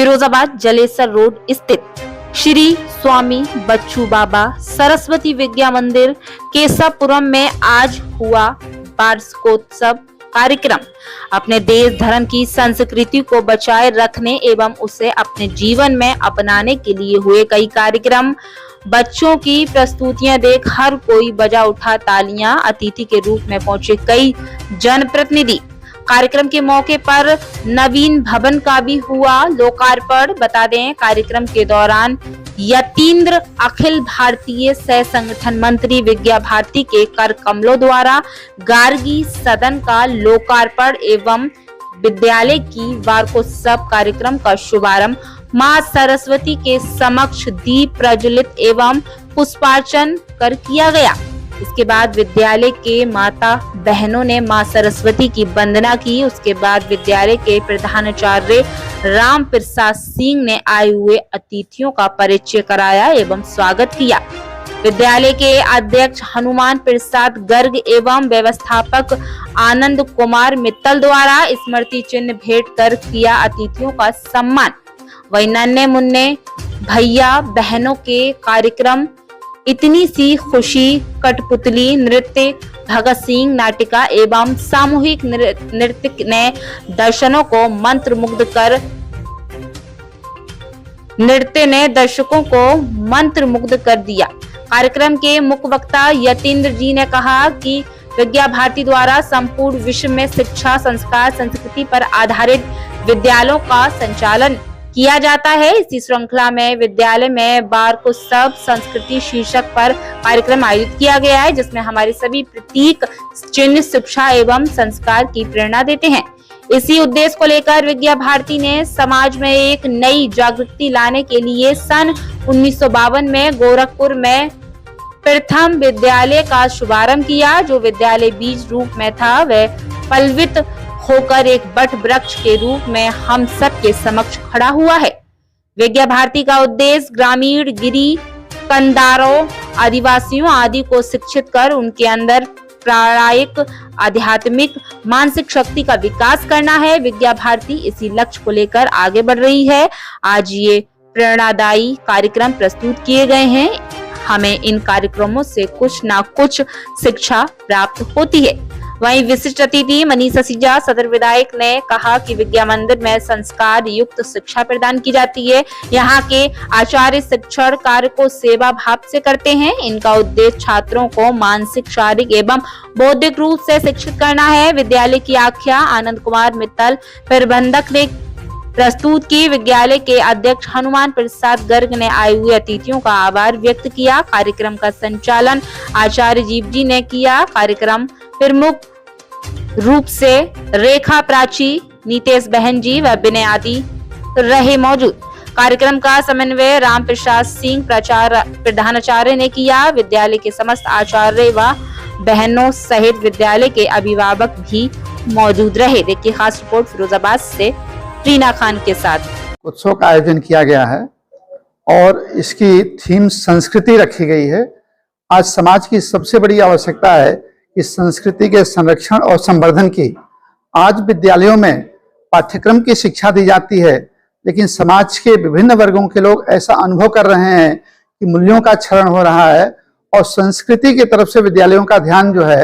Firozabad Jalesar road स्थित श्री स्वामी बच्चू बाबा सरस्वती विद्या मंदिर केशवपुरम में आज हुआ वार्षिकोत्सव कार्यक्रम। अपने देश धर्म की संस्कृति को बचाए रखने एवं उसे अपने जीवन में अपनाने के लिए हुए कई कार्यक्रम। बच्चों की प्रस्तुतियां देख हर कोई बजा उठा तालियां। अतिथि के रूप में पहुंचे कई जनप्रतिनिधि। कार्यक्रम के मौके पर नवीन भवन का भी हुआ लोकार्पण। बता दें, कार्यक्रम के दौरान यतीन्द्र अखिल भारतीय सह संगठन मंत्री विद्या भारती के कर कमलों द्वारा गार्गी सदन का लोकार्पण एवं विद्यालय की वार्षिकोत्सव कार्यक्रम का शुभारंभ मां सरस्वती के समक्ष दीप प्रज्वलित एवं पुष्पार्चन कर किया गया। इसके बाद विद्यालय के माता बहनों ने मां सरस्वती की वंदना की। उसके बाद विद्यालय के प्रधानाचार्य राम प्रसाद सिंह ने आए हुए अतिथियों का परिचय कराया एवं स्वागत किया। विद्यालय के अध्यक्ष हनुमान प्रसाद गर्ग एवं व्यवस्थापक आनंद कुमार मित्तल द्वारा स्मृति चिन्ह भेंट कर किया अतिथियों का सम्मान। वही नन्हे मुन्ने भैया बहनों के कार्यक्रम इतनी सी खुशी, कठपुतली नृत्य, भगत सिंह नाटिका एवं सामूहिक नृत्य ने दर्शकों को मंत्रमुग्ध कर दिया। कार्यक्रम के मुख्य वक्ता यतीन्द्र जी ने कहा कि विद्या भारती द्वारा संपूर्ण विश्व में शिक्षा, संस्कार, संस्कृति पर आधारित विद्यालयों का संचालन किया जाता है। इसी श्रृंखला में विद्यालय में वार्षिकोत्सव संस्कृति शीर्षक पर कार्यक्रम आयोजित किया गया है, जिसमें हमारे सभी प्रतीक चिन्ह शिक्षा एवं संस्कार की प्रेरणा देते हैं। इसी उद्देश्य को लेकर विद्या भारती ने समाज में एक नई जागृति लाने के लिए सन 1952 में गोरखपुर में प्रथम विद्यालय का शुभारंभ किया। जो विद्यालय बीज रूप में था वह पल्वित होकर एक बट वृक्ष के रूप में हम सब के समक्ष खड़ा हुआ है। विद्या भारती का उद्देश्य ग्रामीण, गिरी, कंदारों, आदिवासियों आदि को शिक्षित कर उनके अंदर प्राणायिक, आध्यात्मिक, मानसिक शक्ति का विकास करना है। विद्या भारती इसी लक्ष्य को लेकर आगे बढ़ रही है। आज ये प्रेरणादायी कार्यक्रम प्रस्तुत किए गए हैं। हमें इन कार्यक्रमों से कुछ ना कुछ शिक्षा प्राप्त होती है। वहीं विशिष्ट अतिथि मनीषा सिजा सदर विधायक ने कहा कि विद्या मंदिर में संस्कार युक्त शिक्षा प्रदान की जाती है। यहाँ के आचार्य शिक्षण कार्य को सेवा भाव से करते हैं। इनका उद्देश्य छात्रों को मानसिक, शारीरिक एवं बौद्धिक रूप से शिक्षित करना है। विद्यालय की आख्या आनंद कुमार मित्तल प्रबंधक ने प्रस्तुत की। विद्यालय के अध्यक्ष हनुमान प्रसाद गर्ग ने आए हुए अतिथियों का आभार व्यक्त किया। कार्यक्रम का संचालन आचार्य जीव जी ने किया। कार्यक्रम प्रमुख रूप से रेखा प्राची, नीतेश बहन जी व विनय आदि रहे मौजूद। कार्यक्रम का समन्वय राम प्रसाद सिंह प्रधानाचार्य ने किया। विद्यालय के समस्त आचार्य व बहनों सहित विद्यालय के अभिभावक भी मौजूद रहे। देखिए खास रिपोर्ट फिरोजाबाद से रीना खान के साथ। उत्सव का आयोजन किया गया है और इसकी थीम संस्कृति रखी गई है। आज समाज की सबसे बड़ी आवश्यकता है कि संस्कृति के संरक्षण और संवर्धन की। आज विद्यालयों में पाठ्यक्रम की शिक्षा दी जाती है, लेकिन समाज के विभिन्न वर्गों के लोग ऐसा अनुभव कर रहे हैं कि मूल्यों का क्षरण हो रहा है और संस्कृति की तरफ से विद्यालयों का ध्यान जो है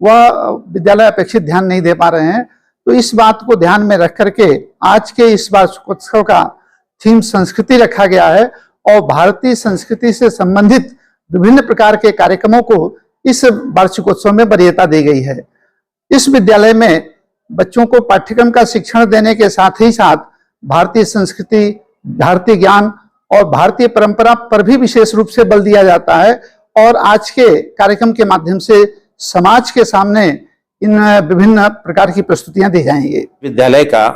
वह विद्यालय अपेक्षित ध्यान नहीं दे पा रहे हैं। तो इस बात को ध्यान में रख करके आज के इस वार्षिकोत्सव का थीम संस्कृति रखा गया है और भारतीय संस्कृति से संबंधित विभिन्न प्रकार के कार्यक्रमों को इस वार्षिकोत्सव में वरीयता दी गई है। इस विद्यालय में बच्चों को पाठ्यक्रम का शिक्षण देने के साथ ही साथ भारतीय संस्कृति, भारतीय ज्ञान और भारतीय परंपरा पर भी विशेष रूप से बल दिया जाता है और आज के कार्यक्रम के माध्यम से समाज के सामने इन विभिन्न प्रकार की प्रस्तुतियां दी जाएंगी। विद्यालय का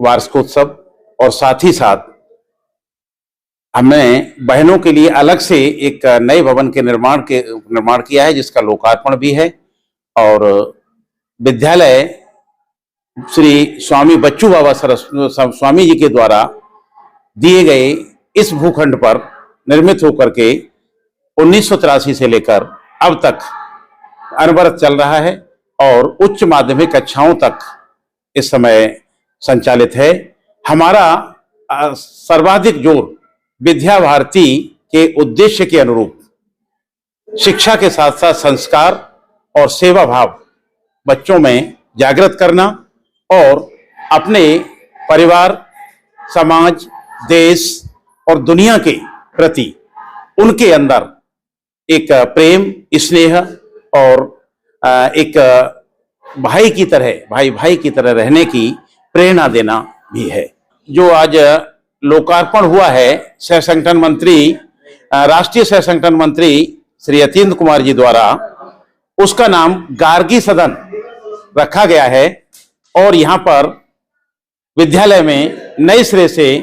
वार्षिकोत्सव और साथ ही साथ हमने बहनों के लिए अलग से एक नए भवन के निर्माण किया है, जिसका लोकार्पण भी है। और विद्यालय श्री स्वामी बच्चू बाबा स्वामी जी के द्वारा दिए गए इस भूखंड पर निर्मित होकर के 1983 से लेकर अब तक अनवरत चल रहा है और उच्च माध्यमिक कक्षाओं तक इस समय संचालित है। हमारा सर्वाधिक जोर विद्या भारती के उद्देश्य के अनुरूप शिक्षा के साथ साथ संस्कार और सेवा भाव बच्चों में जागृत करना और अपने परिवार, समाज, देश और दुनिया के प्रति उनके अंदर एक प्रेम, स्नेह और एक भाई की तरह रहने की प्रेरणा देना भी है। जो आज लोकार्पण हुआ है सह संगठन मंत्री, राष्ट्रीय सह संगठन मंत्री श्री यतीन्द्र कुमार जी द्वारा, उसका नाम गार्गी सदन रखा गया है और यहाँ पर विद्यालय में नए सिरे से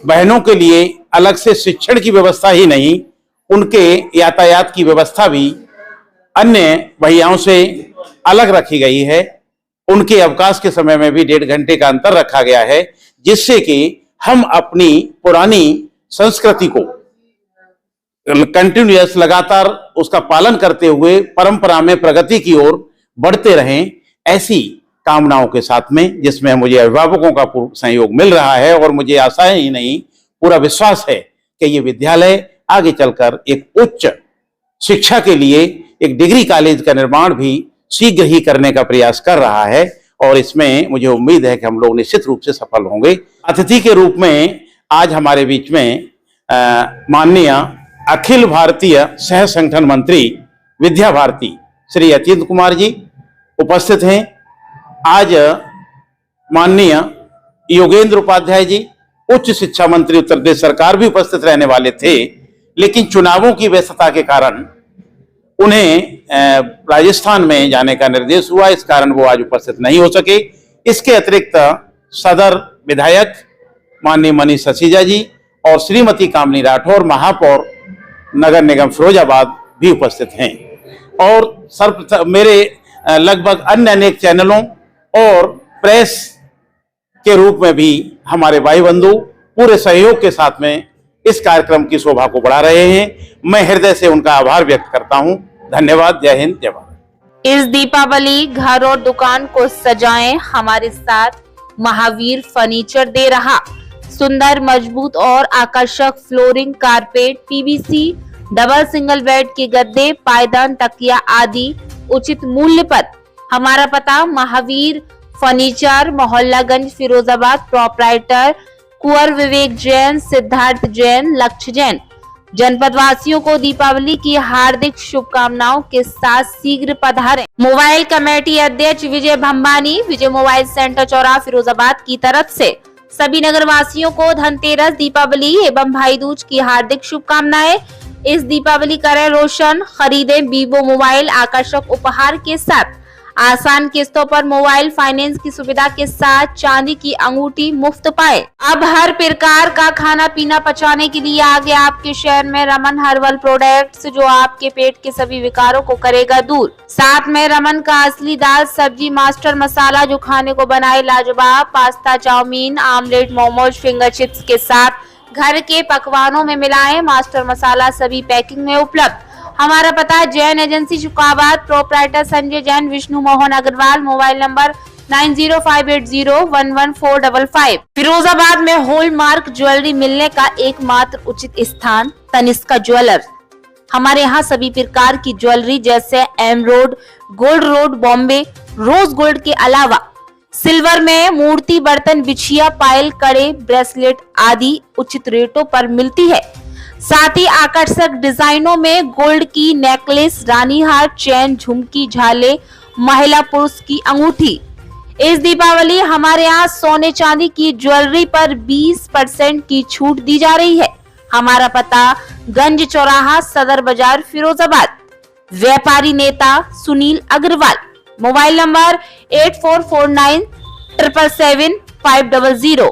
बहनों के लिए अलग से शिक्षण की व्यवस्था ही नहीं, उनके यातायात की व्यवस्था भी अन्य भैयाओं से अलग रखी गई है। उनके अवकाश के समय में भी 1.5 घंटे का अंतर रखा गया है, जिससे कि हम अपनी पुरानी संस्कृति को कंटिन्यूअस लगातार उसका पालन करते हुए परंपरा में प्रगति की ओर बढ़ते रहें, ऐसी कामनाओं के साथ में, जिसमें मुझे अभिभावकों का पूर्ण सहयोग मिल रहा है और मुझे आशा ही नहीं पूरा विश्वास है कि ये विद्यालय आगे चलकर एक उच्च शिक्षा के लिए एक डिग्री कॉलेज का निर्माण भी शीघ्र ही करने का प्रयास कर रहा है और इसमें मुझे उम्मीद है कि हम लोग निश्चित रूप से सफल होंगे। अतिथि के रूप में आज हमारे बीच में माननीय अखिल भारतीय सह संगठन मंत्री विद्या भारती श्री यतीन्द्र कुमार जी उपस्थित हैं। आज माननीय योगेंद्र उपाध्याय जी, उच्च शिक्षा मंत्री उत्तर प्रदेश सरकार, भी उपस्थित रहने वाले थे, लेकिन चुनावों की व्यस्तता के कारण उन्हें राजस्थान में जाने का निर्देश हुआ, इस कारण वो आज उपस्थित नहीं हो सके। इसके अतिरिक्त सदर विधायक माननीय मनीष ससीजा जी और श्रीमती कामनी राठौर, महापौर नगर निगम फिरोजाबाद, भी उपस्थित हैं और मेरे लगभग अन्य अनेक चैनलों और प्रेस के रूप में भी हमारे भाई बंधु पूरे सहयोग के साथ में इस कार्यक्रम की शोभा को बढ़ा रहे हैं। मैं हृदय से उनका आभार व्यक्त करता हूं। धन्यवाद। जय हिंद, जय भारत। इस दीपावली घर और दुकान को सजाएं, हमारे साथ महावीर फर्नीचर दे रहा सुंदर, मजबूत और आकर्षक flooring, carpet, PVC, double single bed के गद्दे, पायदान, तकिया आदि उचित मूल्य पर। हमारा पता महावीर फर्नीचर, मोहल्लागंज, फिरोजाबाद। प्रोपराइटर कुंवर विवेक जैन, सिद्धार्थ जैन, लक्ष्य जैन। जनपद वासियों को दीपावली की हार्दिक शुभकामनाओं के साथ शीघ्र पधारें। मोबाइल कमेटी अध्यक्ष विजय भंबानी, विजय मोबाइल सेंटर चौराहा, फिरोजाबाद की तरफ से सभी नगर वासियों को धनतेरस, दीपावली एवं भाई दूज की हार्दिक शुभकामनाएं। इस दीपावली करें रोशन, खरीदें वीवो मोबाइल आकर्षक उपहार के साथ। आसान किस्तों पर मोबाइल फाइनेंस की सुविधा के साथ चांदी की अंगूठी मुफ्त पाए। अब हर प्रकार का खाना पीना पचाने के लिए आ गया आपके शहर में रमन हर्बल प्रोडक्ट्स, जो आपके पेट के सभी विकारों को करेगा दूर। साथ में रमन का असली दाल सब्जी मास्टर मसाला, जो खाने को बनाए लाजवाब। Pasta, chow mein, omelette, momos, finger chips के साथ घर के पकवानों में मिलाएं मास्टर मसाला, सभी पैकिंग में उपलब्ध। हमारा पता Jain agency Shukabad. Proprietor Sanjay Jain, Vishnu Mohan Agrawal. Mobile number 9058011455। Firozabad में हॉलमार्क ज्वेलरी मिलने का एकमात्र उचित स्थान तनिष्का ज्वेलर्स। हमारे यहाँ सभी प्रकार की ज्वेलरी जैसे emerald, gold rod, Bombay rose gold के अलावा सिल्वर में मूर्ति, बर्तन, बिछिया, पायल, कड़े, ब्रेसलेट आदि उचित रेटों पर मिलती है। साथ ही आकर्षक डिजाइनों में गोल्ड की नेकलेस, रानी हार, चैन, झुमकी, झाले, महिला पुरुष की अंगूठी। इस दीपावली हमारे यहाँ सोने चांदी की ज्वेलरी पर 20% की छूट दी जा रही है। हमारा पता गंज चौराहा, सदर बाजार, फिरोजाबाद। व्यापारी नेता सुनील अग्रवाल। Mobile number 8449777500।